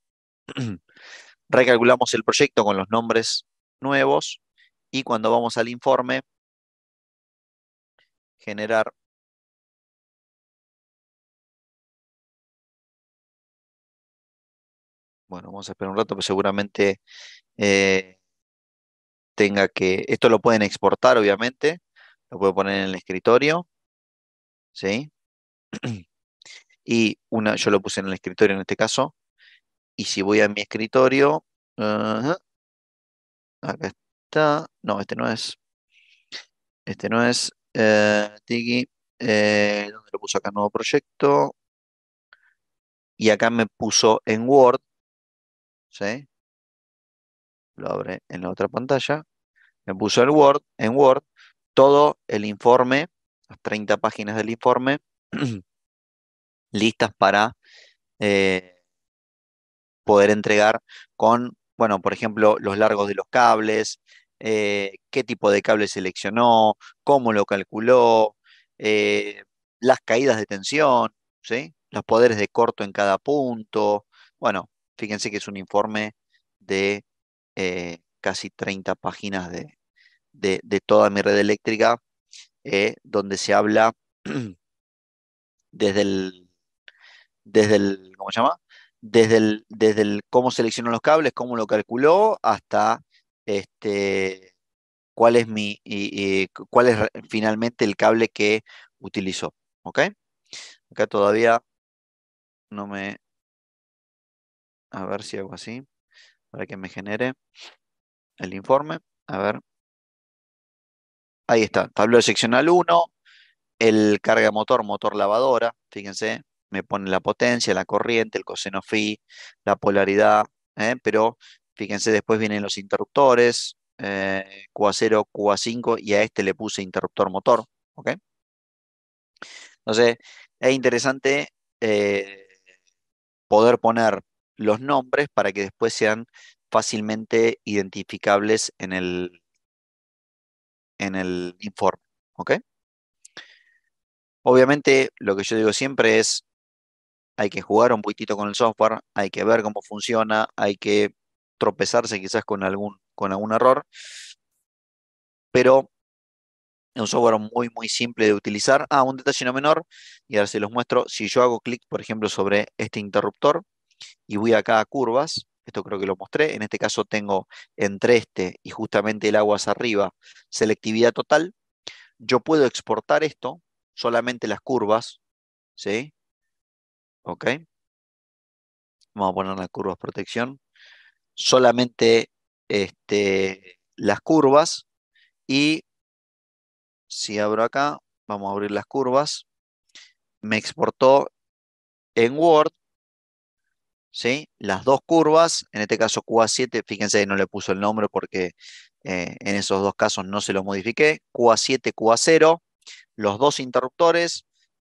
Recalculamos el proyecto con los nombres nuevos y cuando vamos al informe, generar, bueno, vamos a esperar un rato, pero seguramente eh, tenga que, esto lo pueden exportar, obviamente, lo puedo poner en el escritorio, ¿sí? Y yo lo puse en el escritorio en este caso, y si voy a mi escritorio, ajá, acá está, no, este no es, Tiki, ¿dónde lo puso acá? Nuevo proyecto, y acá me puso en Word, ¿sí? Lo abre en la otra pantalla, me puso en Word, todo el informe, las 30 páginas del informe, listas para poder entregar con, bueno, por ejemplo, los largos de los cables, qué tipo de cable seleccionó, cómo lo calculó, eh, las caídas de tensión, ¿sí? Los poderes de corto en cada punto. Bueno, fíjense que es un informe de casi 30 páginas de toda mi red eléctrica, donde se habla desde ¿cómo se llama? Desde el cómo seleccionó los cables, cómo lo calculó, hasta este, cuál es finalmente el cable que utilizó. ¿Ok? Acá todavía no me, a ver si hago así, para que me genere el informe. A ver, ahí está, tablero seccional 1, el carga motor, motor lavadora, fíjense, me pone la potencia, la corriente, el coseno phi, la polaridad, pero fíjense, después vienen los interruptores, QA0, QA5, y a este le puse interruptor motor, ¿ok? Entonces, es interesante eh, poder poner los nombres para que después sean fácilmente identificables en el informe, ¿ok? Obviamente, lo que yo digo siempre es hay que jugar un poquitito con el software, hay que ver cómo funciona, hay que tropezarse quizás con algún error, pero es un software muy, muy simple de utilizar. Un detalle no menor, y ahora se los muestro. Si yo hago clic, por ejemplo, sobre este interruptor y voy acá a curvas, esto creo que lo mostré, en este caso tengo entre este y justamente el agua hacia arriba, selectividad total. Yo puedo exportar esto, solamente las curvas, ¿sí? ¿Ok? Vamos a poner las curvas protección. Solamente las curvas. Y si abro acá, vamos a abrir las curvas. Me exportó en Word, ¿sí? Las dos curvas, en este caso QA7, fíjense que no le puso el nombre porque en esos dos casos no se lo modifiqué. QA7, QA0, los dos interruptores.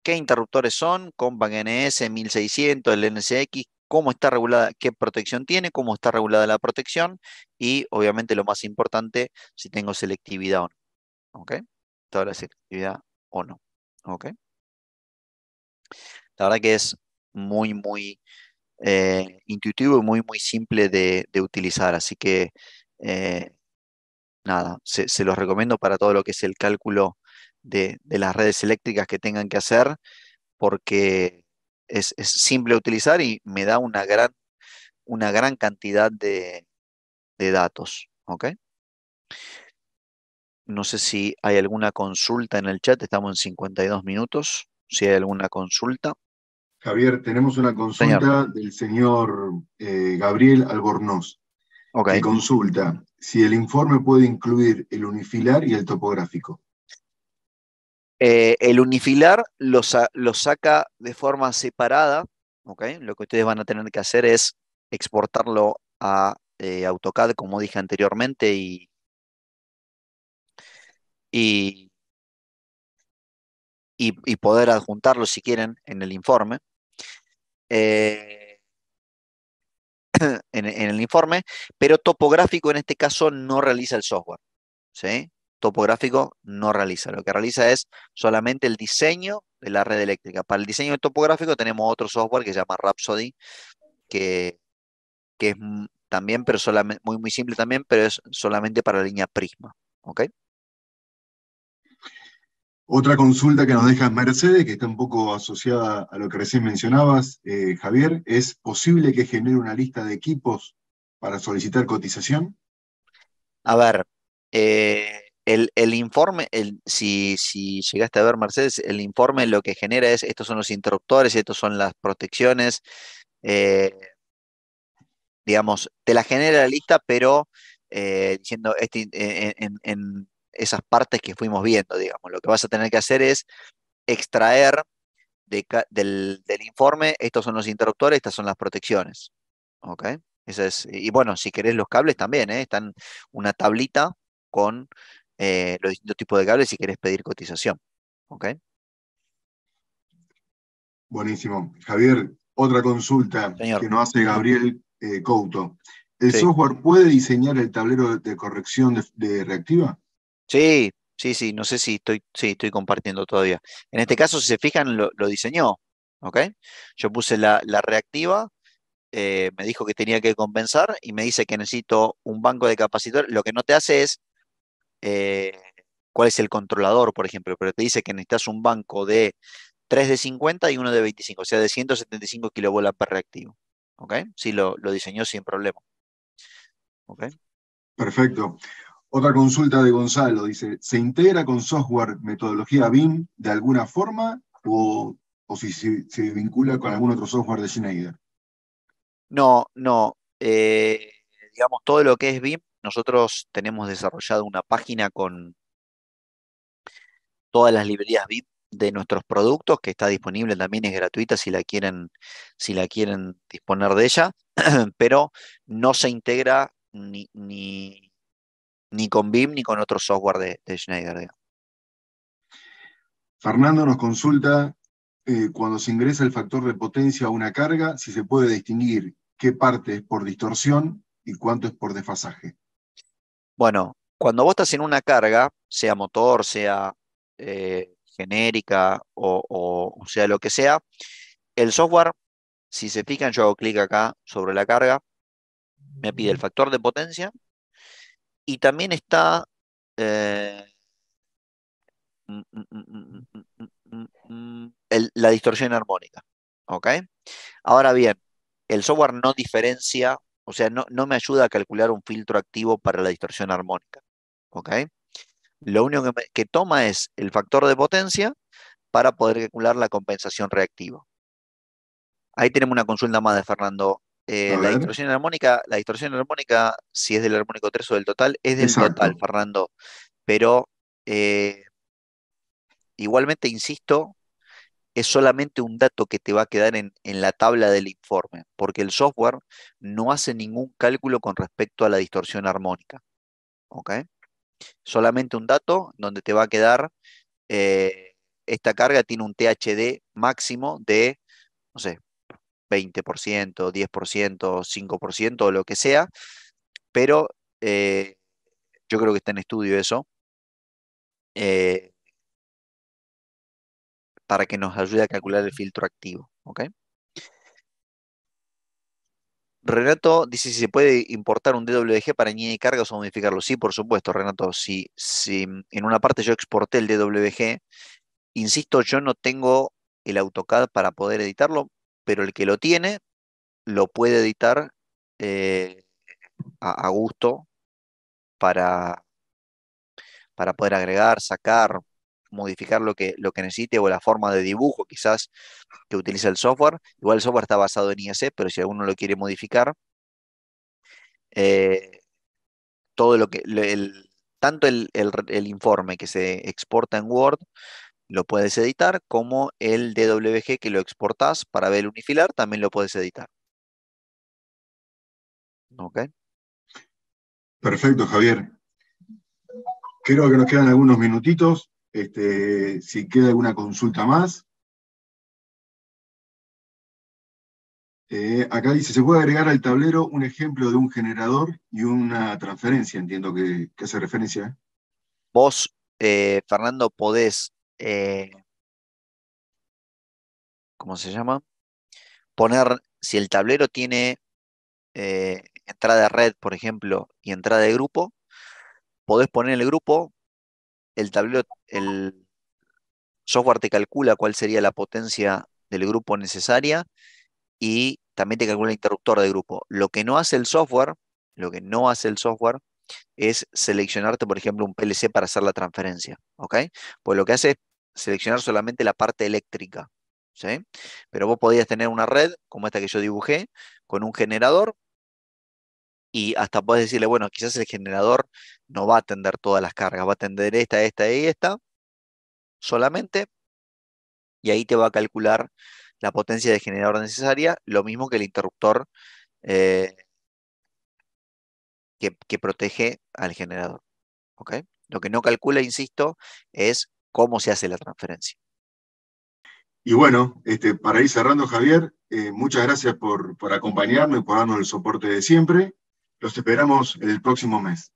¿Qué interruptores son? Compaq NS 1600, el NSX, cómo está regulada, qué protección tiene, cómo está regulada la protección y obviamente lo más importante, si tengo selectividad o no. ¿Ok? Toda la selectividad o no. ¿Ok? La verdad que es muy intuitivo y muy simple de utilizar. Así que eh, nada, se los recomiendo para todo lo que es el cálculo de las redes eléctricas que tengan que hacer, porque es simple de utilizar y me da una gran cantidad de datos. ¿Ok? No sé si hay alguna consulta en el chat, estamos en 52 minutos. Si hay alguna consulta. Javier, tenemos una Señor, consulta del señor Gabriel Albornoz, que ok. consulta si el informe puede incluir el unifilar y el topográfico. El unifilar lo saca de forma separada, ¿ok? Lo que ustedes van a tener que hacer es exportarlo a AutoCAD, como dije anteriormente, y, y poder adjuntarlo si quieren en el informe. eh, en el informe, pero topográfico en este caso no realiza el software, ¿sí? Topográfico no realiza. Lo que realiza es solamente el diseño de la red eléctrica. Para el diseño de topográfico tenemos otro software que se llama Rhapsody, que, que es también, pero solamente, muy simple también, pero es solamente para la línea Prisma. ¿Ok? Otra consulta que nos deja Mercedes, que está un poco asociada a lo que recién mencionabas, Javier, ¿es posible que genere una lista de equipos para solicitar cotización? A ver, el informe, si llegaste a ver, Mercedes, el informe lo que genera es, estos son los interruptores, estos son las protecciones, eh, digamos, te la genera la lista, pero diciendo en esas partes que fuimos viendo, digamos, lo que vas a tener que hacer es extraer del informe, estos son los interruptores, estas son las protecciones. ¿Ok? Esa es, y bueno, si querés los cables también, ¿eh? Están una tablita con los distintos tipos de cables si querés pedir cotización. ¿Ok? Buenísimo. Javier, otra consulta Señor. que nos hace Gabriel Couto. ¿El Sí. software puede diseñar el tablero de corrección de reactiva? Sí, no sé si sí, estoy compartiendo todavía. En este caso, si se fijan, lo diseñó. ¿Ok? Yo puse la reactiva, me dijo que tenía que compensar y me dice que necesito un banco de capacitores. Lo que no te hace es eh, cuál es el controlador, por ejemplo, pero te dice que necesitas un banco de 3 de 50 y uno de 25, o sea, de 175 kilovoltios reactivo. ¿Ok? Sí, lo diseñó sin problema. ¿Ok? Perfecto. Otra consulta de Gonzalo dice, ¿se integra con software metodología BIM de alguna forma o si se vincula con algún otro software de Schneider? No. Digamos, todo lo que es BIM, nosotros tenemos desarrollado una página con todas las librerías BIM de nuestros productos, que está disponible también, es gratuita si la quieren disponer de ella, pero no se integra ni con BIM ni con otro software de Schneider, digamos. Fernando nos consulta, cuando se ingresa el factor de potencia a una carga, si se puede distinguir qué parte es por distorsión y cuánto es por desfasaje. Bueno, cuando vos estás en una carga, sea motor, sea genérica o sea lo que sea, el software, si se fijan, yo hago clic acá sobre la carga, me pide el factor de potencia y también está eh, la distorsión armónica. ¿Ok? Ahora bien, el software no diferencia, o sea, no me ayuda a calcular un filtro activo para la distorsión armónica. ¿Ok? Lo único que toma es el factor de potencia para poder calcular la compensación reactiva. Ahí tenemos una consulta más de Fernando. A ver, La distorsión armónica, si es del armónico 3 o del total, es del total, exacto. Fernando. Pero eh, igualmente, insisto, es solamente un dato que te va a quedar en la tabla del informe, porque el software no hace ningún cálculo con respecto a la distorsión armónica. ¿Ok? Solamente un dato donde te va a quedar, eh, esta carga tiene un THD máximo de, no sé, 20%, 10%, 5% o lo que sea, pero yo creo que está en estudio eso, eh, para que nos ayude a calcular el filtro activo. ¿Ok? Renato dice si se puede importar un DWG para añadir cargas o modificarlo. Sí, por supuesto, Renato. Si en una parte yo exporté el DWG, insisto, yo no tengo el AutoCAD para poder editarlo, pero el que lo tiene lo puede editar, eh, a gusto para, para poder agregar, sacar, modificar lo que necesite o la forma de dibujo quizás que utiliza el software. Igual el software está basado en IAC, pero si alguno lo quiere modificar, eh, todo lo que tanto el informe que se exporta en Word lo puedes editar, como el DWG que lo exportás para ver el unifilar también lo puedes editar. ¿Ok? Perfecto, Javier. Creo que nos quedan algunos minutitos. Si queda alguna consulta más. Acá dice, ¿se puede agregar al tablero un ejemplo de un generador y una transferencia? Entiendo que hace referencia. Vos, Fernando, podés, ¿cómo se llama? Poner, si el tablero tiene, entrada de red, por ejemplo, y entrada de grupo, podés poner el grupo, el tablero, el software te calcula cuál sería la potencia del grupo necesaria y también te calcula el interruptor de grupo. Lo que no hace el software es seleccionarte, por ejemplo, un PLC para hacer la transferencia. ¿Ok? Pues lo que hace es seleccionar solamente la parte eléctrica. ¿Sí? Pero vos podías tener una red como esta que yo dibujé, con un generador, y hasta podés decirle, bueno, quizás el generador no va a atender todas las cargas, va a atender esta y esta solamente, y ahí te va a calcular la potencia de generador necesaria, lo mismo que el interruptor, eh, que protege al generador. ¿Ok? Lo que no calcula, insisto, es cómo se hace la transferencia. Y bueno, para ir cerrando, Javier, muchas gracias por acompañarnos y por darnos el soporte de siempre. Los esperamos el próximo mes.